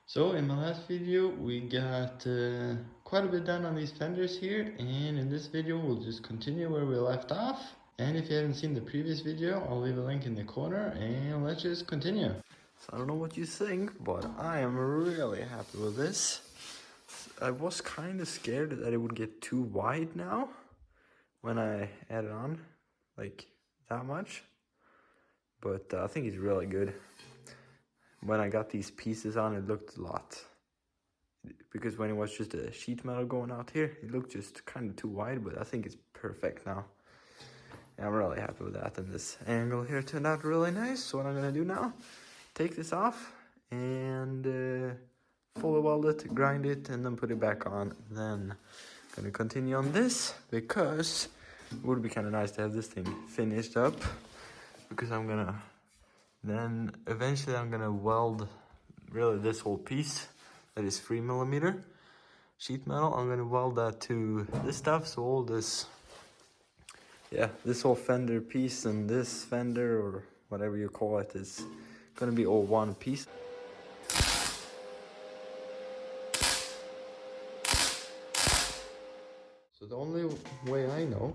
So in my last video we got quite a bit done on these fenders here, and in this video we'll just continue where we left off. And if you haven't seen the previous video, I'll leave a link in the corner and let's just continue. So I don't know what you think, but I am really happy with this. I was kind of scared that it would get too wide now when I add it on like that much, but I think it's really good. When I got these pieces on, it looked a lot, because when it was just a sheet metal going out here, it looked just kind of too wide, but I think it's perfect now. And I'm really happy with that, and this angle here turned out really nice. So what I'm gonna do now, take this off and fully weld it, grind it, and then put it back on. Then I'm gonna continue on this, because it would be kind of nice to have this thing finished up, because then eventually I'm gonna weld really this whole piece that is 3mm sheet metal. I'm gonna weld that to this stuff, so all this, this whole fender piece and this fender, or whatever you call it, is gonna be all one piece. So the only way I know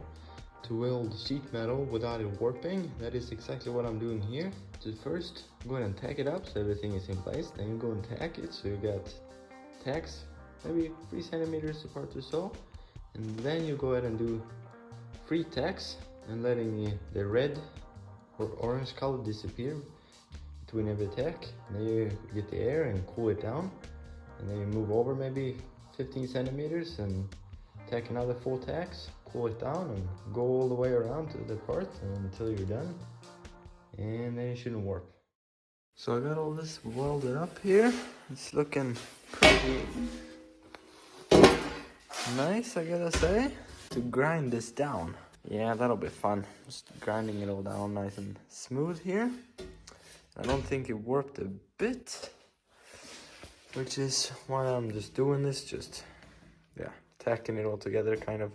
to weld sheet metal without it warping, that is exactly what I'm doing here. So first, go ahead and tack it up so everything is in place. Then you go and tack it so you got tacks maybe 3 centimeters apart or so. And then you go ahead and do 3 tacks and letting the red or orange color disappear between every tack. And then you get the air and cool it down. And then you move over maybe 15 centimeters and tack another 4 tacks, cool it down, and go all the way around to the part until you're done. And then it shouldn't warp. So I got all this welded up here. It's looking pretty nice, I gotta say. To grind this down, yeah, that'll be fun. Just grinding it all down nice and smooth here. I don't think it warped a bit, which is why I'm just doing this, tacking it all together, kind of.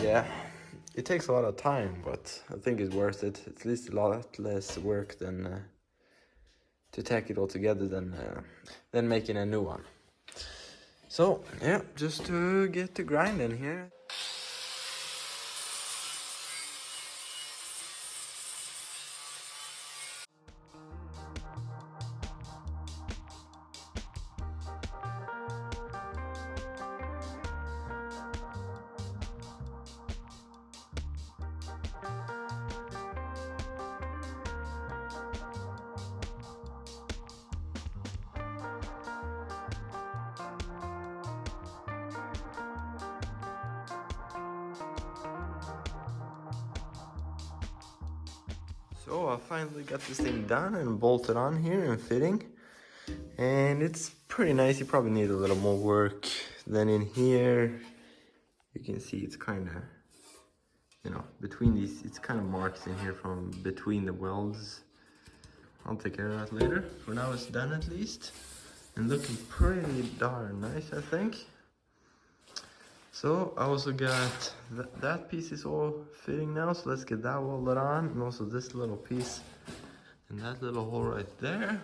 Yeah, it takes a lot of time, but I think it's worth it. At least a lot less work than to tack it all together than making a new one. So yeah, just to get to grinding here. So I finally got this thing done and bolted on here and fitting, and it's pretty nice. You probably need a little more work than in here. You can see it's kind of, between these, it's kind of marks in here from between the welds. I'll take care of that later. For now it's done at least, and looking pretty darn nice, I think. So I also got that piece is all fitting now, so let's get that welded on, and also this little piece and that little hole right there.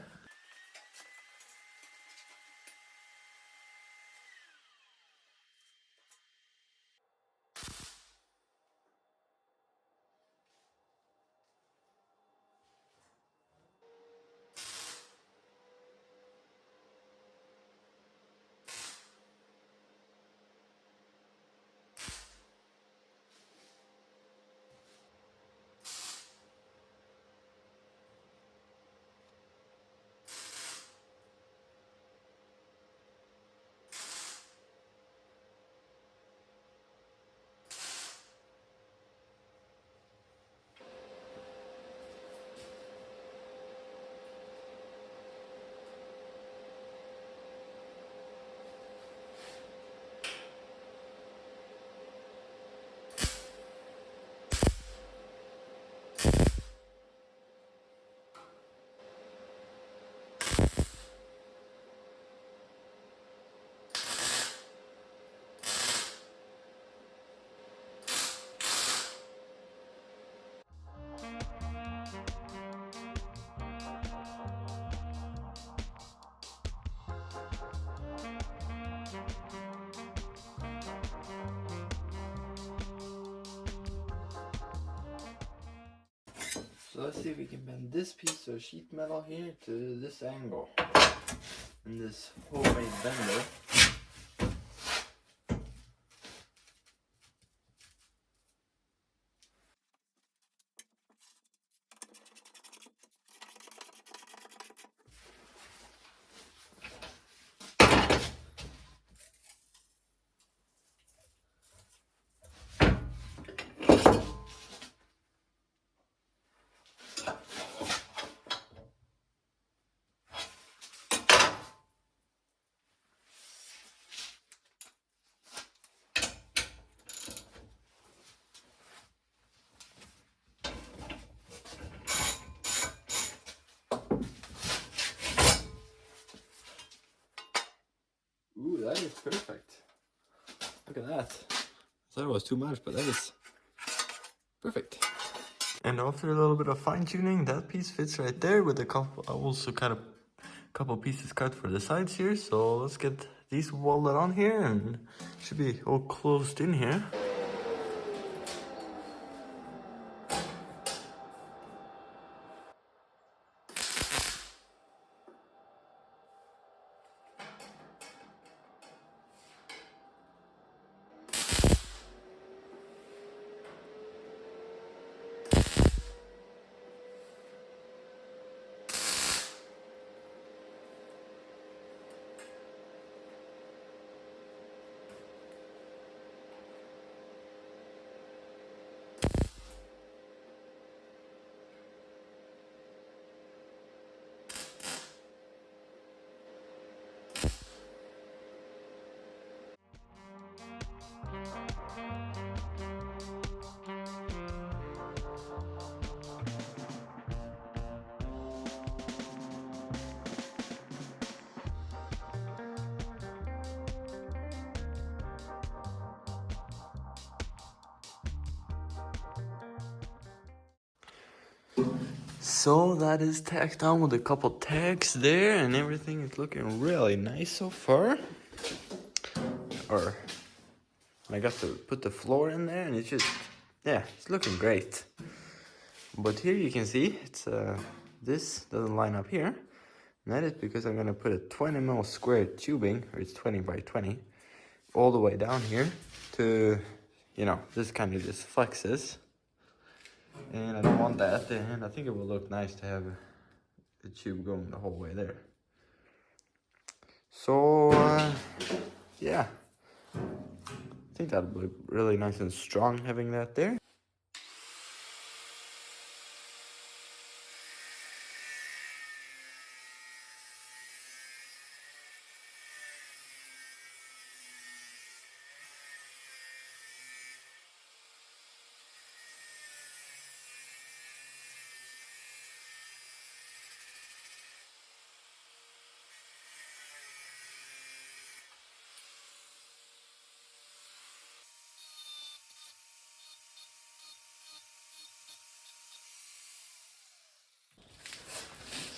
let's see if we can bend this piece of sheet metal here to this angle. And this homemade bender. Ooh, that is perfect. Look at that. I thought it was too much, but that is perfect. And after a little bit of fine tuning, that piece fits right there with a couple. I also cut a couple pieces cut for the sides here. So let's get these welded on here and should be all closed in here. So that is tacked on with a couple tags there, and everything is looking really nice so far. Or I got to put the floor in there, and it's just, yeah, it's looking great. But here you can see it's this doesn't line up here, and that is because I'm gonna put a 20mm square tubing, or it's 20 by 20, all the way down here to, you know, this kind of just flexes. And I don't want that, and I think it will look nice to have the tube going the whole way there. So, yeah, I think that would look really nice and strong having that there.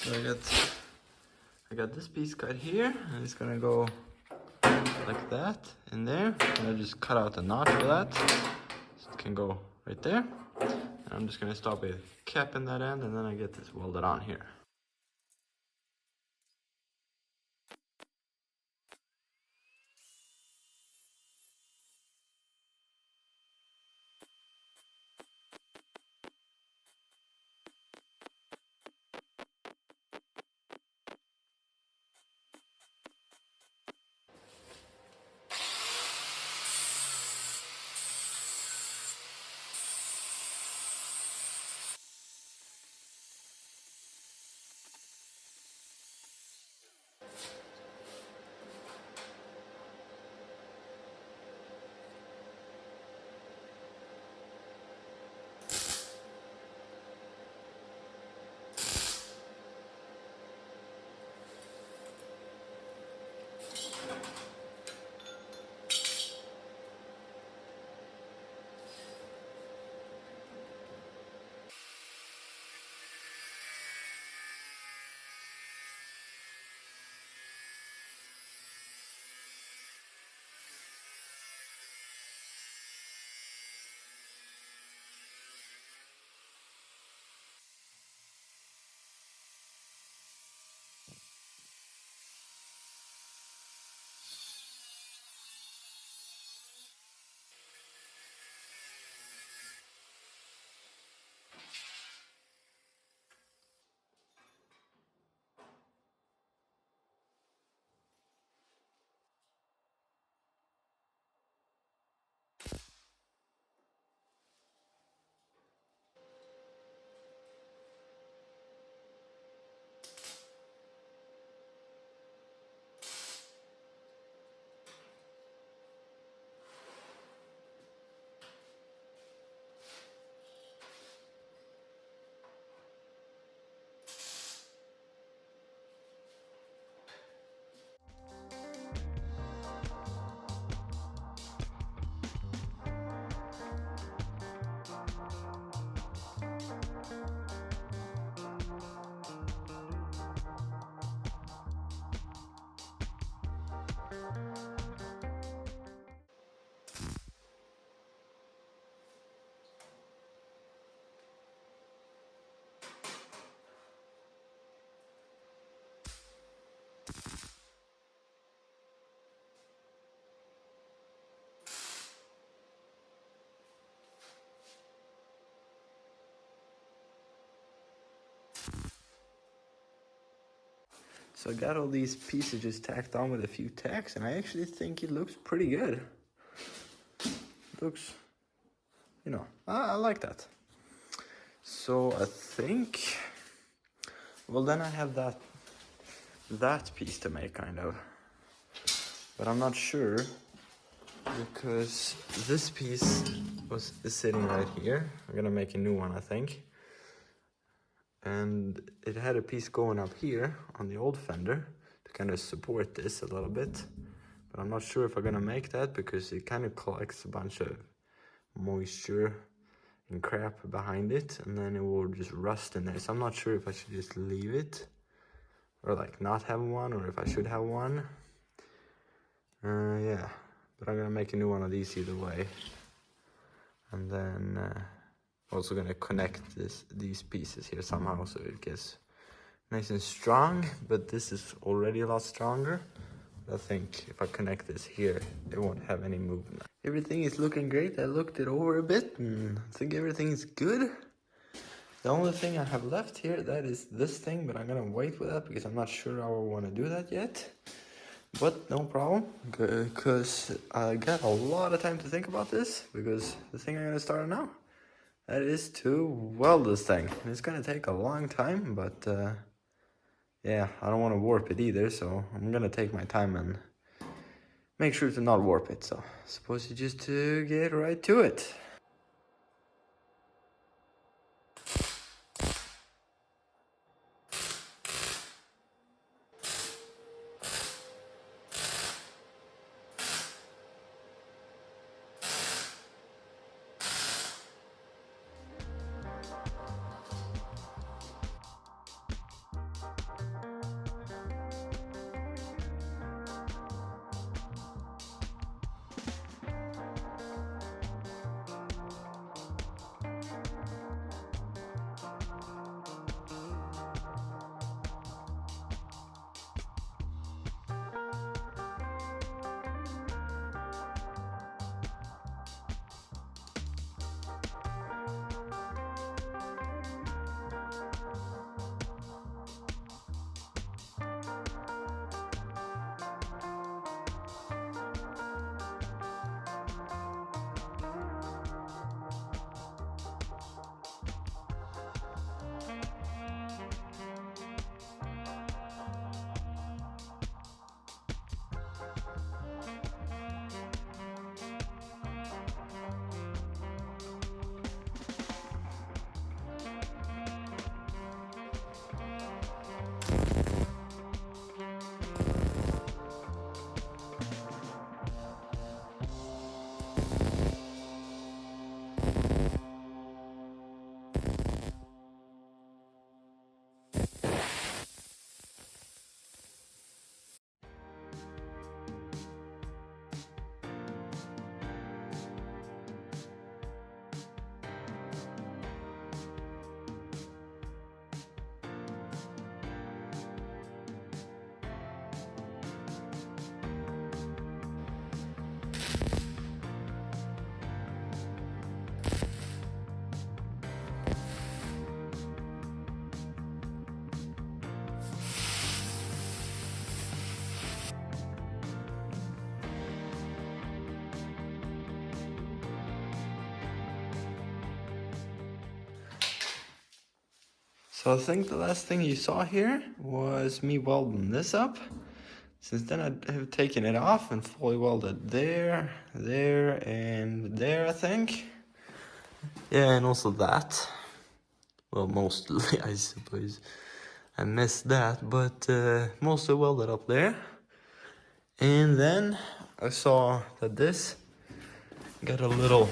So I got this piece cut here, and it's gonna go like that in there. And I just cut out the notch for that, so it can go right there. And I'm just gonna stop a cap in that end, and then I get this welded on here. So I got all these pieces just tacked on with a few tacks, and I actually think it looks pretty good. It looks, you know, I like that. So I think, well, then I have that piece to make, kind of. But I'm not sure, because this piece is sitting right here. I'm gonna make a new one, I think. And it had a piece going up here on the old fender to kind of support this a little bit. But I'm not sure if I'm gonna make that, because it kind of collects a bunch of moisture and crap behind it, and then it will just rust in there. So I'm not sure if I should just leave it, or like not have one, or if I should have one. Yeah, but I'm gonna make a new one of these either way. And then also gonna connect these pieces here somehow so it gets nice and strong, but this is already a lot stronger. I think if I connect this here, it won't have any movement. Everything is looking great. I looked it over a bit and I think everything is good. The only thing I have left here, that is this thing, but I'm gonna wait with that because I'm not sure how I want to do that yet. But no problem, because I got a lot of time to think about this, because the thing I'm gonna start now, that is to weld this thing. And it's gonna take a long time, but yeah, I don't want to warp it either, so I'm gonna take my time and make sure to not warp it. So I suppose you just get right to it. So I think the last thing you saw here was me welding this up. Since then I have taken it off and fully welded there, there, and there, I think. Yeah, and also that. Well, mostly, I suppose. I missed that, but mostly welded up there. And then I saw that this got a little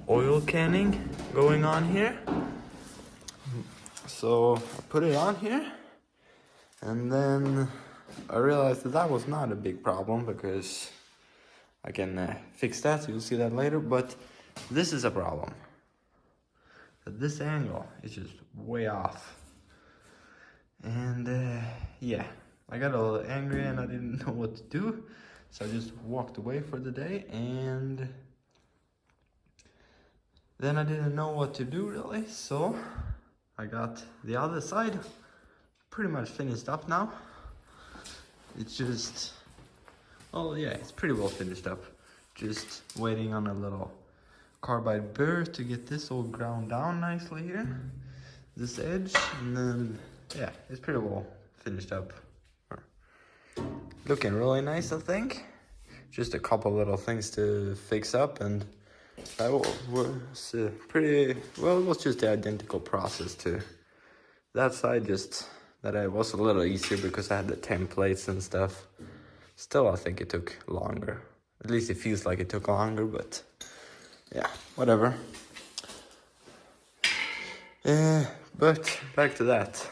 oil canning going on here. So I put it on here, and then I realized that that was not a big problem because I can fix that, so you'll see that later. But this is a problem. This angle is just way off. And yeah, I got a little angry and I didn't know what to do. So I just walked away for the day, and then I didn't know what to do really. So I got the other side pretty much finished up now. it's just, oh yeah, it's pretty well finished up. Just waiting on a little carbide burr to get this all ground down nicely here, this edge, and then yeah, it's pretty well finished up. Looking really nice, I think. Just a couple little things to fix up, and that was pretty well. It was just the identical process to that side, just that it was a little easier because I had the templates and stuff. Still, I think it took longer. At least it feels like it took longer, but yeah, whatever. But back to that.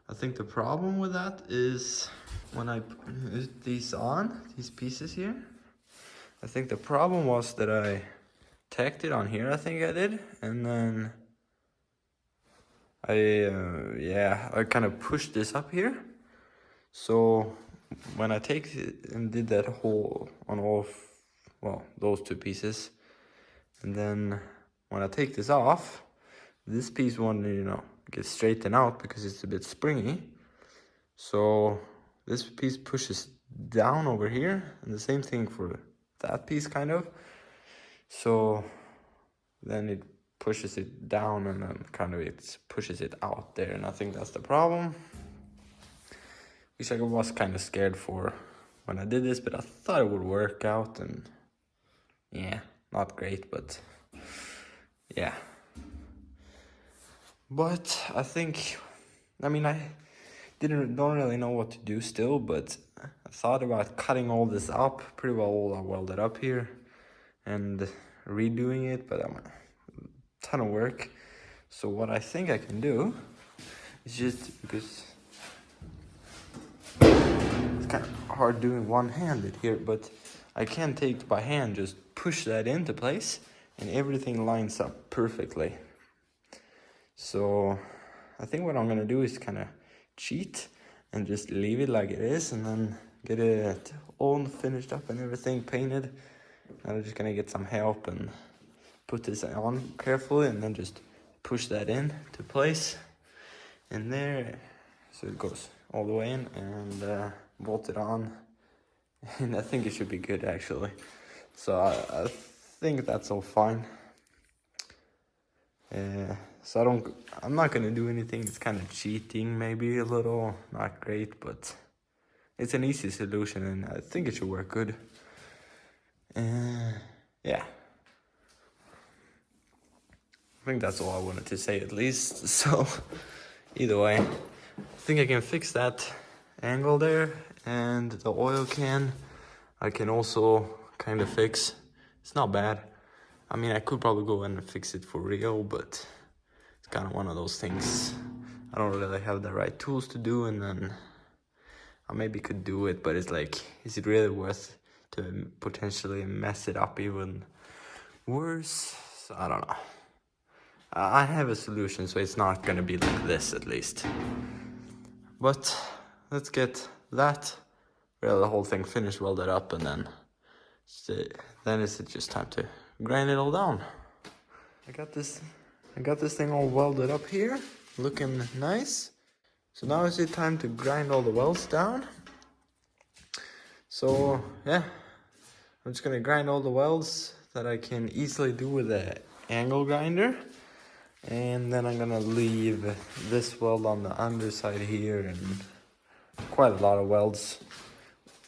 I think the problem with that is when I put these on, these pieces here, I think the problem was that I tacked it on here, I think I did, and then I kind of pushed this up here. So when I take it and did that hole on all, well, those two pieces, and then when I take this off, this piece wanted, you know, get straightened out because it's a bit springy. So this piece pushes down over here, and the same thing for that piece kind of. So then it pushes it down, and then kind of it pushes it out there, and I think that's the problem, which I was kind of scared for when I did this, but I thought it would work out, and yeah, not great, but yeah. But I think, I mean, I don't really know what to do still, but I thought about cutting all this up, pretty well all welded up here, and redoing it, but I'm a ton of work. So what I think I can do is just, because it's kind of hard doing one-handed here, but I can take by hand, just push that into place, and everything lines up perfectly. So I think what I'm gonna do is kind of cheat and just leave it like it is, and then get it all finished up and everything painted. I'm just gonna get some help and put this on carefully, and then just push that in to place in there, so it goes all the way in, and bolt it on, and I think it should be good actually. So I think that's all fine. So I'm not gonna do anything. It's kind of cheating, maybe a little, not great, but it's an easy solution, and I think it should work good. Yeah, I think that's all I wanted to say at least. So either way, I think I can fix that angle there, and the oil can I can also kind of fix. It's not bad. I mean, I could probably go and fix it for real, but it's kind of one of those things I don't really have the right tools to do, and then I maybe could do it, but it's like, is it really worth to potentially mess it up even worse? So I don't know. I have a solution, so it's not gonna be like this at least. But let's get that, well, the whole thing finished, welded up, and then it's just time to grind it all down. I got this thing all welded up here, looking nice. So now is it time to grind all the welds down. So yeah, I'm just gonna grind all the welds that I can easily do with the angle grinder, and then I'm gonna leave this weld on the underside here, and quite a lot of welds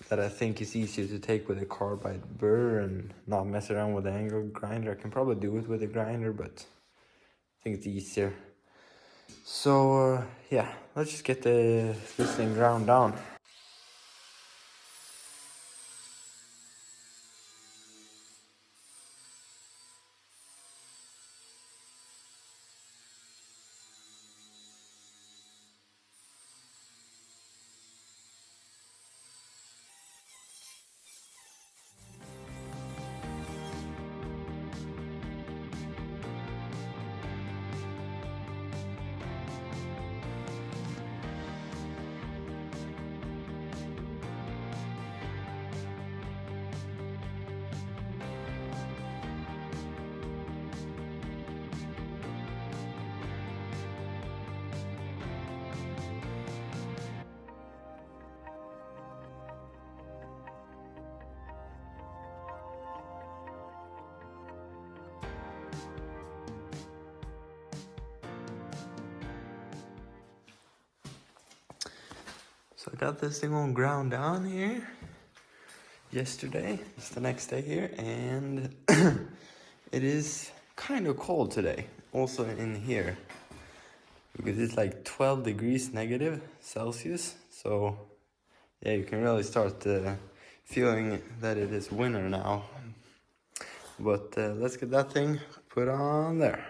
that I think is easier to take with a carbide burr and not mess around with the angle grinder. I can probably do it with a grinder, but I think it's easier. So yeah, let's just get this thing ground down. So I got this thing all ground down here yesterday. It's the next day here, and it is kind of cold today, also in here, because it's like 12 degrees negative Celsius. So yeah, you can really start feeling that it is winter now. But let's get that thing put on there.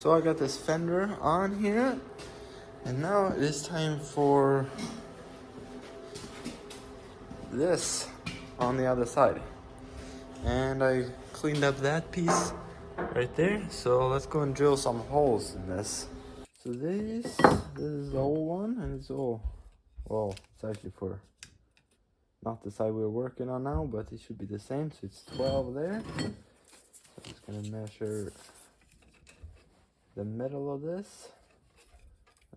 So I got this fender on here, and now it is time for this on the other side. And I cleaned up that piece right there, so let's go and drill some holes in this. So this is the old one, and it's all, well, it's actually for not the side we're working on now, but it should be the same. So it's 12 there. So I'm just gonna measure the middle of this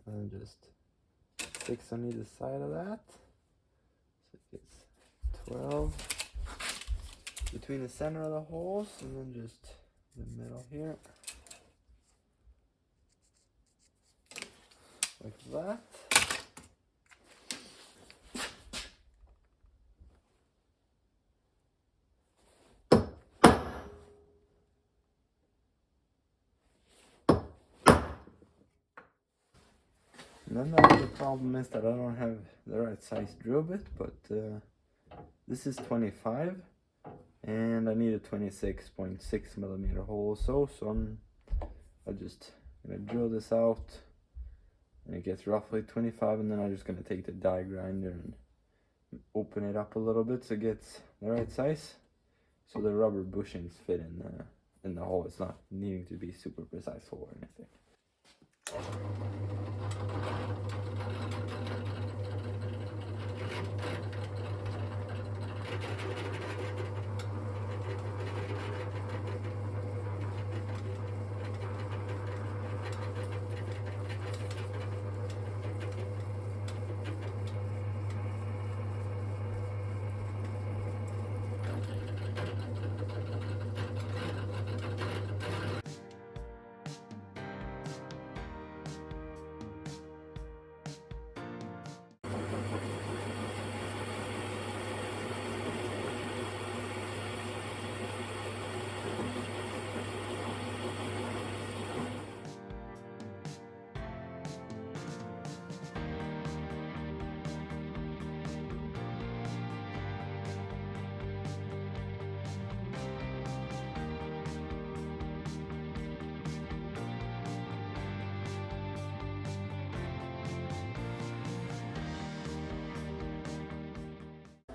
and just 6 on either side of that. So it gets 12 between the center of the holes, and then just the middle here, like that. And then the other problem is that I don't have the right size drill bit, but this is 25 and I need a 26.6 millimeter hole or so I'm just gonna drill this out, and it gets roughly 25, and then I'm just gonna take the die grinder and open it up a little bit so it gets the right size, so the rubber bushings fit in the hole. It's not needing to be super precise hole or anything.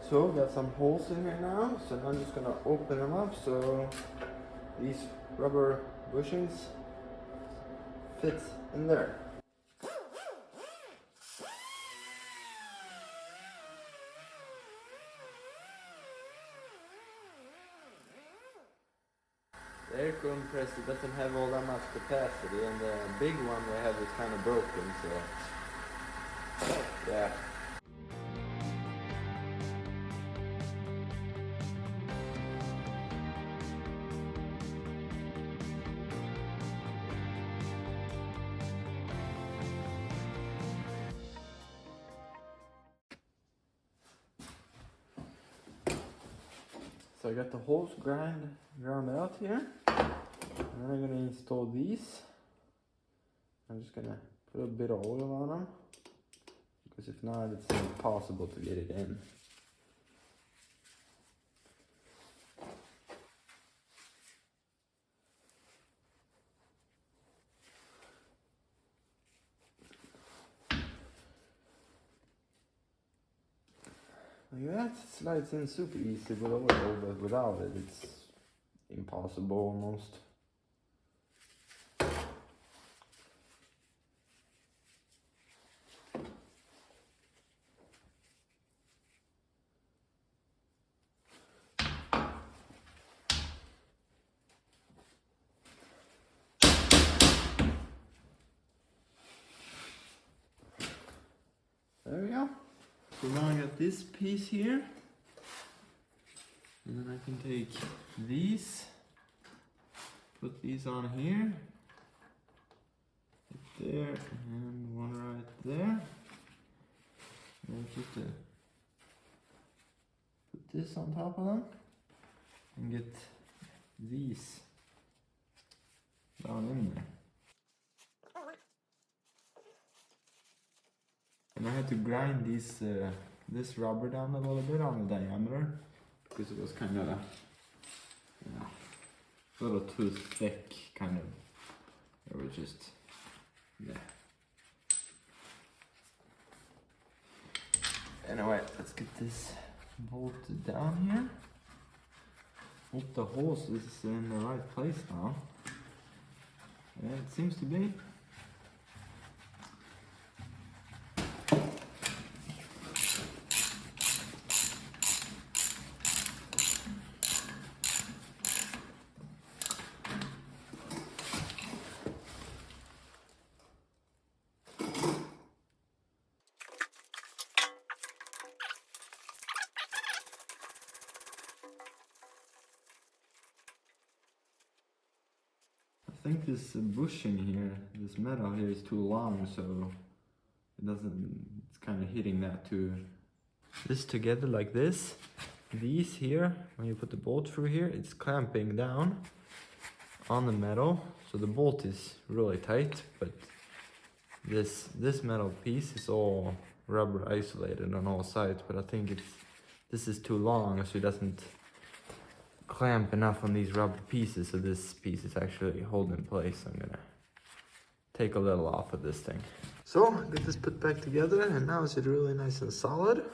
So got some holes in here now, so I'm just gonna open them up so these rubber bushings fit in there. The air compressor doesn't have all that much capacity, and the big one they have is kind of broken, so yeah. So I got the holes ground out here, and then I'm gonna install these. I'm just gonna put a bit of oil on them, because if not, it's impossible to get it in. Like that, it slides in super easy with oil, but without it, it's impossible almost. So now I got this piece here. And then I can take these, put these on here. Right there, and one right there. And just put this on top of them. And get these down in there. And I had to grind these this rubber down a little bit on the diameter because it was kind of a little too thick, kind of. It was just Anyway, let's get this bolted down here. Hope the hose is in the right place now. Yeah, it seems to be. I think this bushing here, this metal here is too long, so it's kind of hitting that too. This together like this, these here, when you put the bolt through here, it's clamping down on the metal, so the bolt is really tight, but this metal piece is all rubber isolated on all sides, but I think this is too long, so it doesn't clamp enough on these rubber pieces, so this piece is actually holding in place. I'm gonna take a little off of this thing. So get this put back together, and now it's really nice and solid.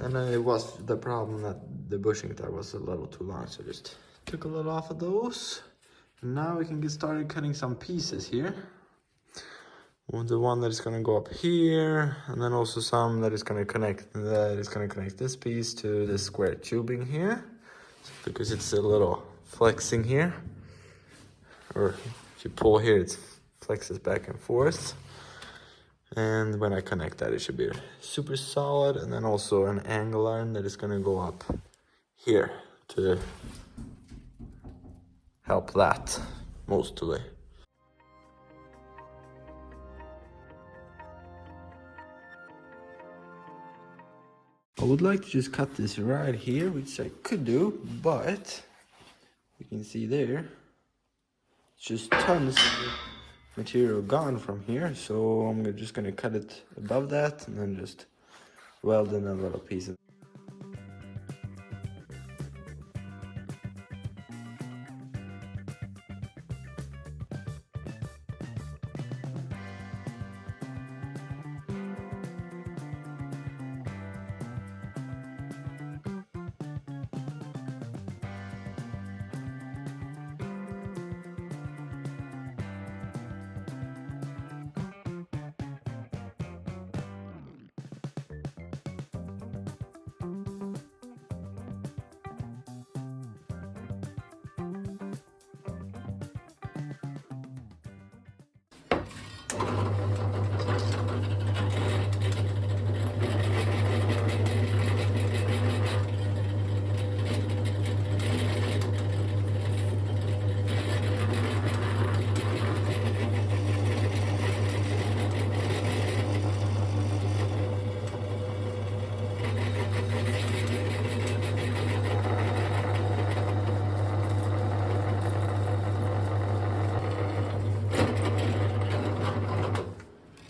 And then it was the problem that the bushing there was a little too long, so just took a little off of those. And now we can get started cutting some pieces here. The one that is going to go up here, and then also some that is going to connect this piece to this square tubing here, because it's a little flexing here, or if you pull here it flexes back and forth, and when I connect that it should be super solid. And then also an angle iron that is going to go up here to help that mostly. I would like to just cut this right here, which I could do, but you can see there, it's just tons of material gone from here, so I'm just gonna cut it above that and then just weld in a little piece of.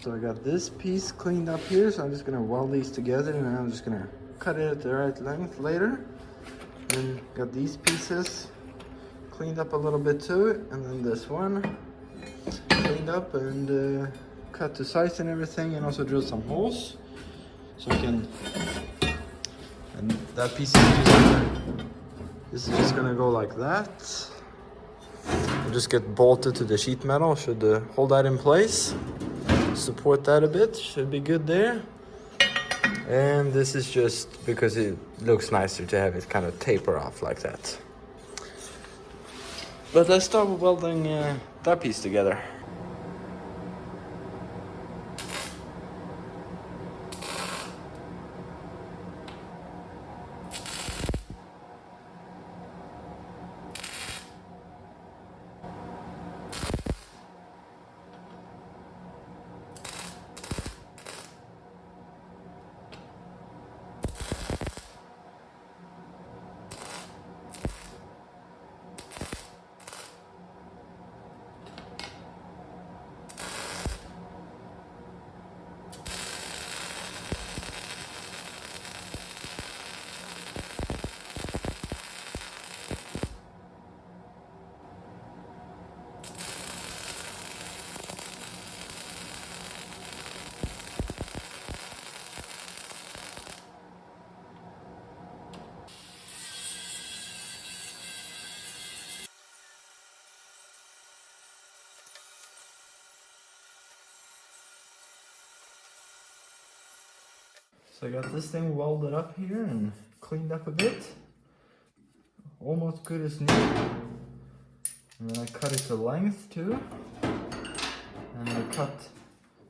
So I got this piece cleaned up here, so I'm just gonna weld these together, and I'm just gonna cut it at the right length later. And got these pieces cleaned up a little bit too, and then this one cleaned up and cut to size and everything, and also drilled some holes so I can. And that piece this is just gonna go like that. I'll just get bolted to the sheet metal, should hold that in place. Support that a bit, should be good there. And this is just because it looks nicer to have it kind of taper off like that. But let's start with welding that piece together. So I got this thing welded up here and cleaned up a bit. Almost good as new. And then I cut it to length too. And I cut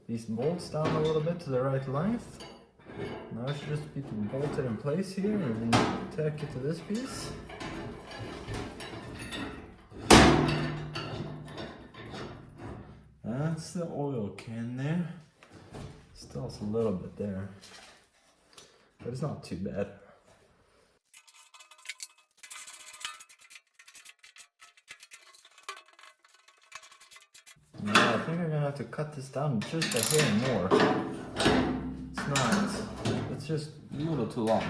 these bolts down a little bit to the right length. Now it should just be bolted in place here and tack it to this piece. That's the oil can there. Still has a little bit there, but it's not too bad. Now I think I'm gonna have to cut this down just a hair more. It's not, it's just a little too long.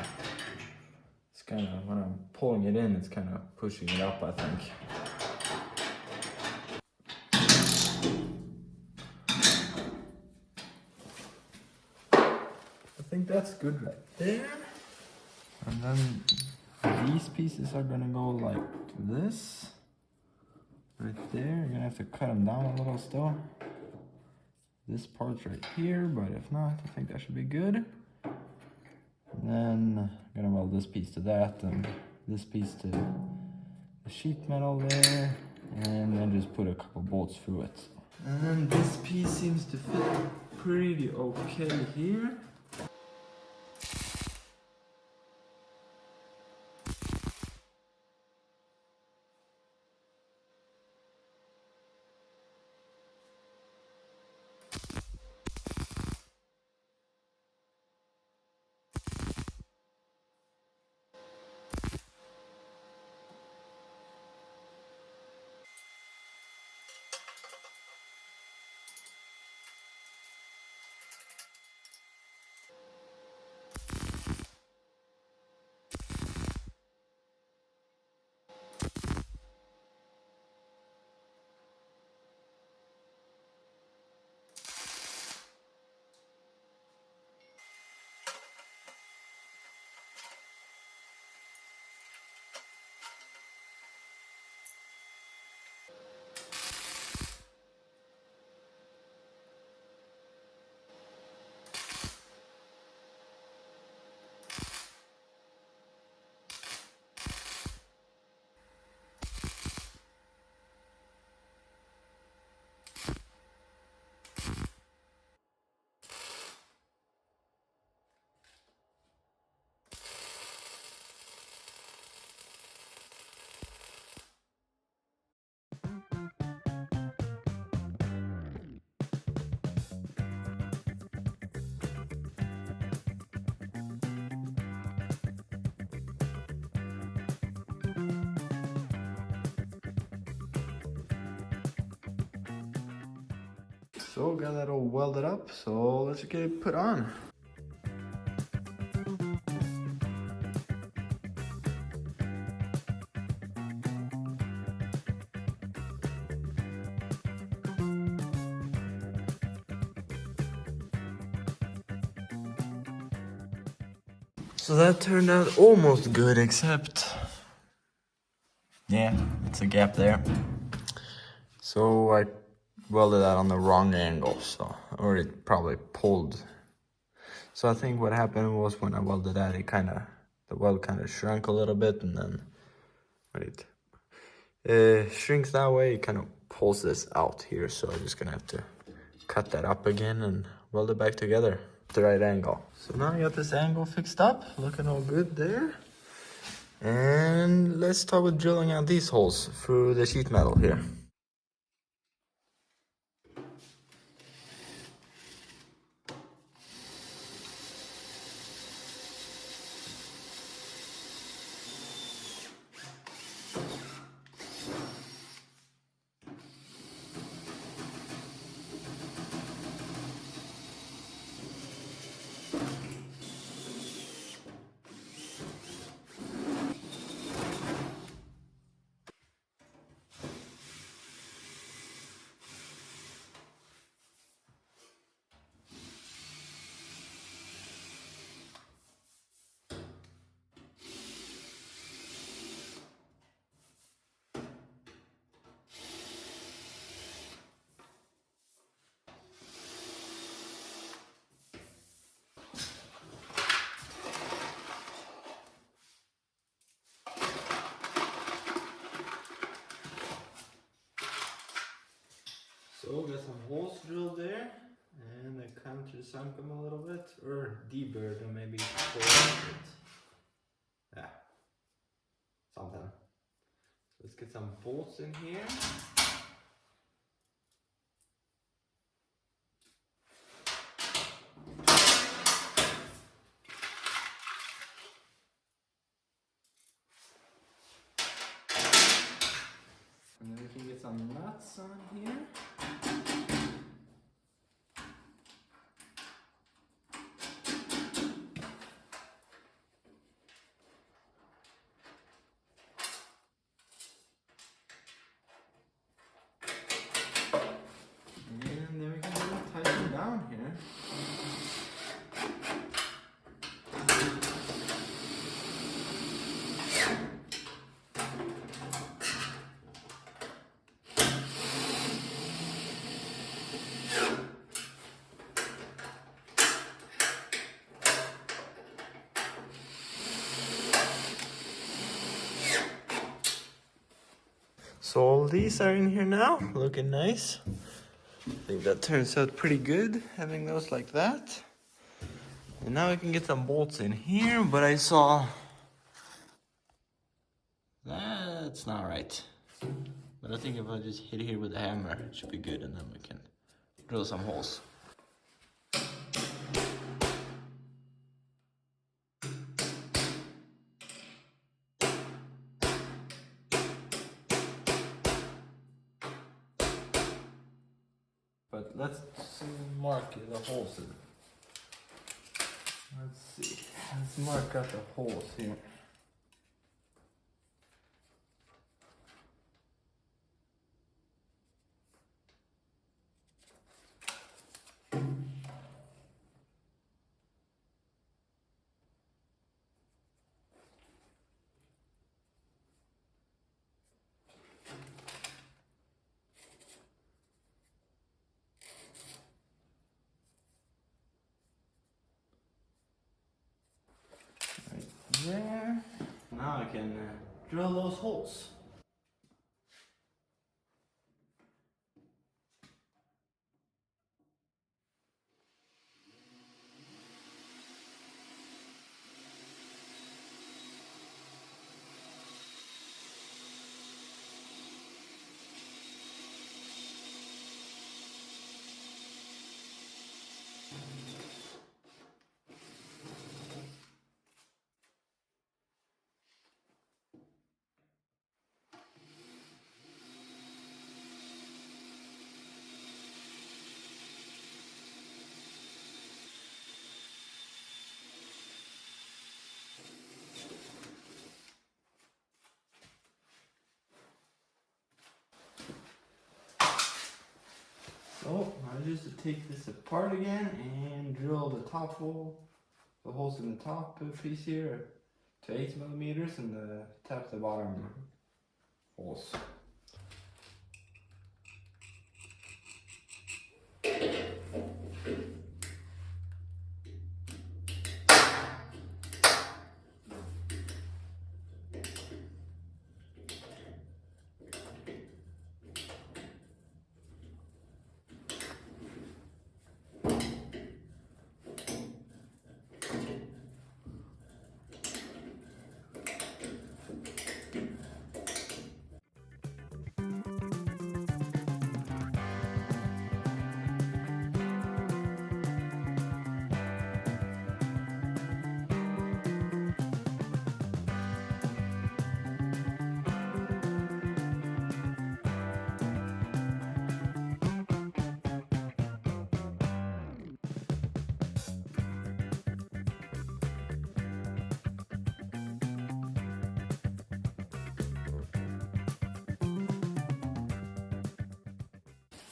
It's kind of, when I'm pulling it in, it's kind of pushing it up, I think. I think that's good right there. And then these pieces are gonna go like this. Right there, you're gonna have to cut them down a little still. This part's right here, but if not, I think that should be good. And then I'm gonna weld this piece to that, and this piece to the sheet metal there, and then just put a couple bolts through it. And then this piece seems to fit pretty okay here. So got that all welded up, so let's get it put on. So that turned out almost good, except yeah, it's a gap there. So I welded that on the wrong angle, so, or it probably pulled. So I think what happened was when I welded that, the weld kind of shrunk a little bit, and then when it shrinks that way, it kind of pulls this out here. So I'm just gonna have to cut that up again and weld it back together at the right angle. So now I got this angle fixed up, looking all good there. And let's start with drilling out these holes through the sheet metal here. got some holes drilled there, and I countersunk them a little bit, or deburred them maybe. Yeah, something. Let's get some bolts in here. And then we can get some nuts on here. And then we can tighten down here. So all these are in here now, looking nice. I think that turns out pretty good, having those like that. And now we can get some bolts in here, but I saw that's not right. But I think if I just hit here with a hammer, it should be good, and then we can drill some holes. But let's mark the holes in. Let's see. Let's mark out the holes here. There. Now I can drill those holes. So I just take this apart again and drill the top hole, the holes in the top piece here to 8 millimeters, and tap the bottom holes.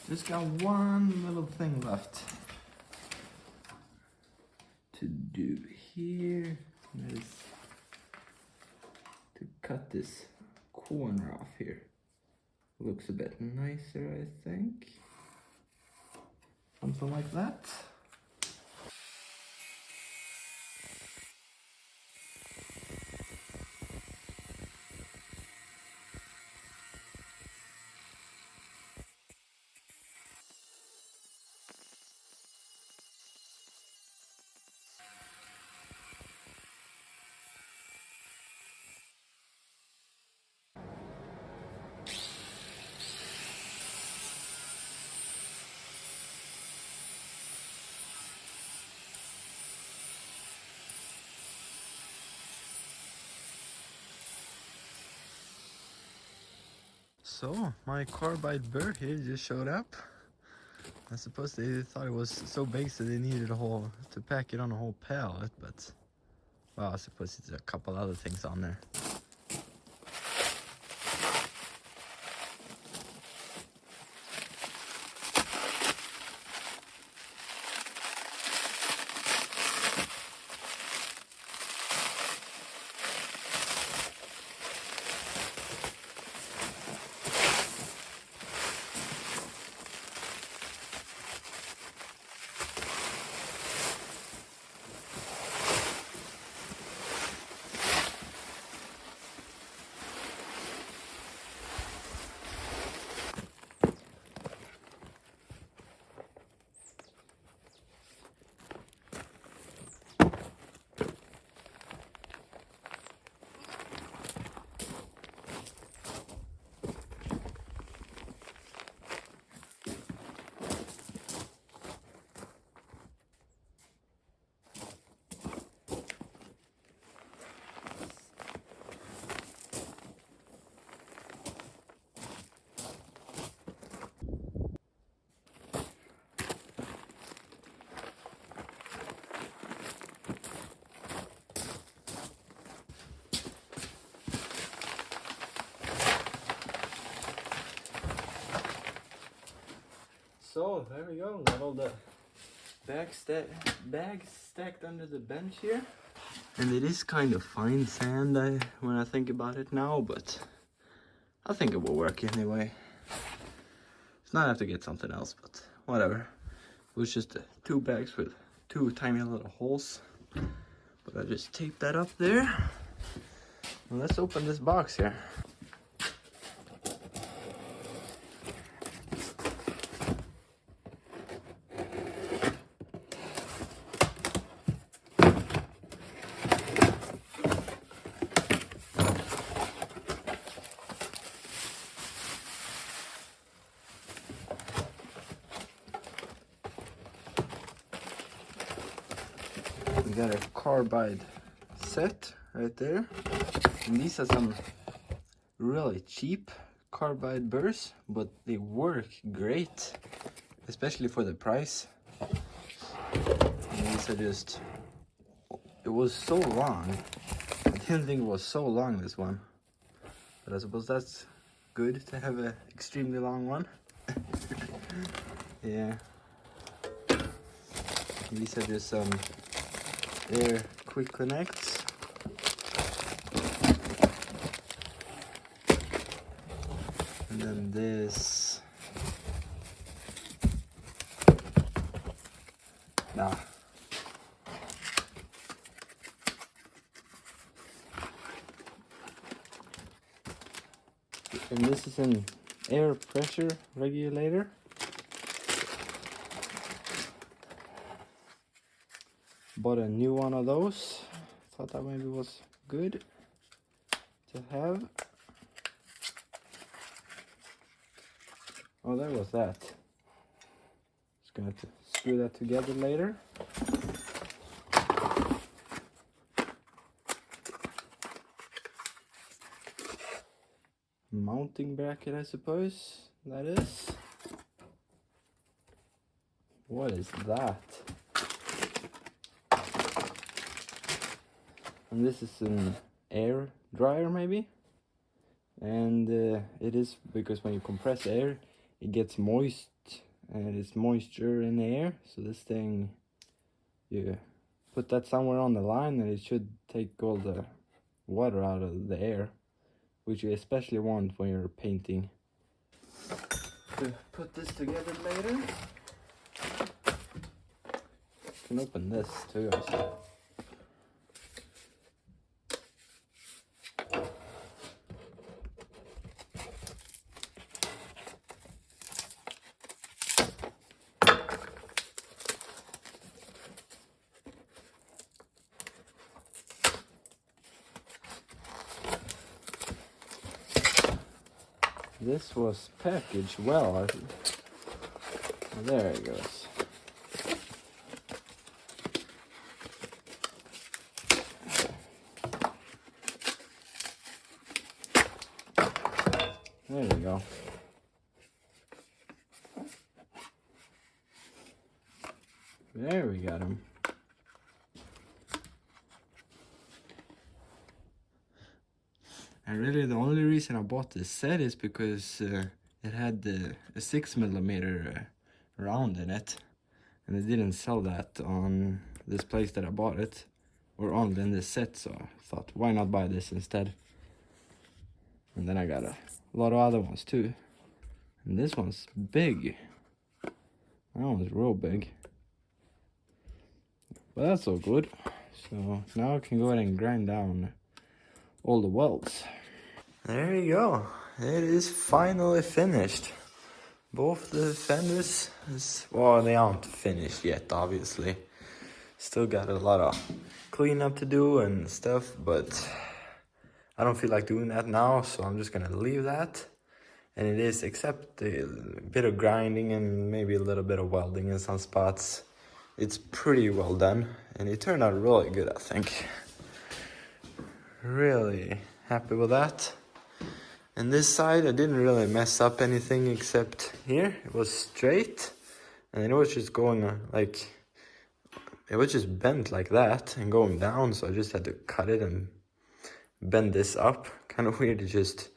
Just got one little thing left to do here. That is to cut this corner off here. Looks a bit nicer, I think. Something like that. So, my carbide burr here just showed up. I suppose they thought it was so big so they needed to pack it on a whole pallet, but well, I suppose it's a couple other things on there. So there we go, got all the bags stacked under the bench here. And it is kind of fine sand when I think about it now, but I think it will work anyway. It's not have to get something else, but whatever. It was just 2 bags with 2 tiny little holes. But I just taped that up there. And let's open this box here. We got a carbide set right there, and these are some really cheap carbide burrs, but they work great, especially for the price. And these are just, it was so long, I didn't think it was so long, this one, but I suppose that's good to have an extremely long one. Yeah, these are just some air quick connects. And then this. Nah. And this is an air pressure regulator. Bought a new one of those. Thought that maybe was good to have. Oh, there was that. Just gonna have to screw that together later. Mounting bracket, I suppose that is. What is that? And this is an air dryer maybe, and it is because when you compress air it gets moist, and it's moisture in the air, so this thing, you put that somewhere on the line and it should take all the water out of the air, which you especially want when you're painting. To put this together later, you can open this too, I see. This was packaged well. Oh, there it goes. There you go. go. There we got him. And really the only reason I bought this set is because it had a 6mm round in it. And they didn't sell that on this place that I bought it. Or only in this set, so I thought, why not buy this instead? And then I got a lot of other ones too. And this one's big. That one's real big. But that's all good. So now I can go ahead and grind down all the welds. There you go. It is finally finished. Both the fenders, well, they aren't finished yet, obviously. Still got a lot of cleanup to do and stuff, but I don't feel like doing that now, so I'm just gonna leave that. And it is, except a bit of grinding and maybe a little bit of welding in some spots, it's pretty well done, and it turned out really good, I think. Really happy with that. And this side, I didn't really mess up anything except here. It was straight, and it was just going like, it was just bent like that and going down, so I just had to cut it and bend this up. Kind of weird, it just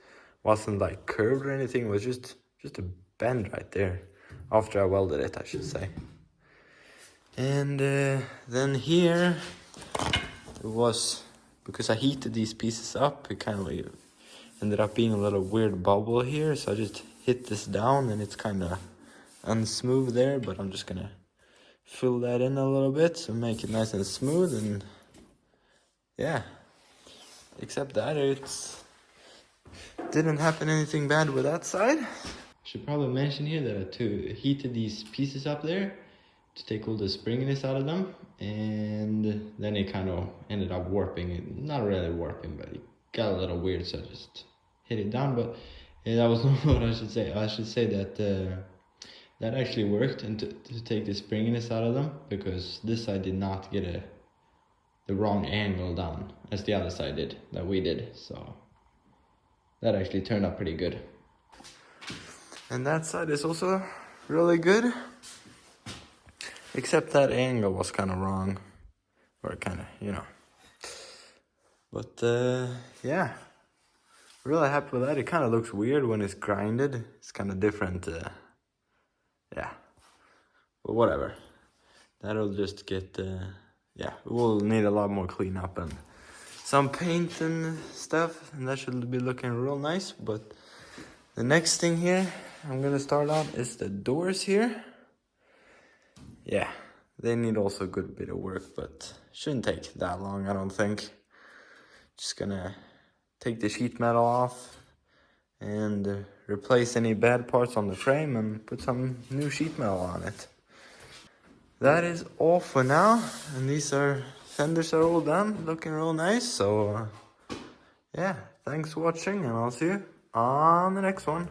wasn't like curved or anything, it was just a bend right there. After I welded it, I should say. And then here, it was, because I heated these pieces up, it kind of ended up being a little weird bubble here, so I just hit this down and it's kind of unsmooth there, but I'm just gonna fill that in a little bit to make it nice and smooth. And yeah, except that it's didn't happen anything bad with that side. Should probably mention here that I heated these pieces up there to take all the springiness out of them, and then it kind of ended up warping. Not really warping, but it got a little weird, so I just hit it down. But yeah, that was not what I should say. I should say that that actually worked, and to take the springiness out of them, because this side did not get the wrong angle down as the other side did, that we did. So that actually turned out pretty good. And that side is also really good, except that angle was kind of wrong, or kind of, you know. But yeah, really happy with that. It kind of looks weird when it's grinded. It's kind of different. Yeah, but whatever. That'll just get, yeah, we'll need a lot more cleanup and some paint and stuff, and that should be looking real nice. But the next thing here I'm gonna start on is the doors here. Yeah, they need also a good bit of work, but shouldn't take that long, I don't think. Just gonna take the sheet metal off and replace any bad parts on the frame and put some new sheet metal on it. That is all for now, and these fenders are all done, looking real nice. So yeah, thanks for watching, and I'll see you on the next one.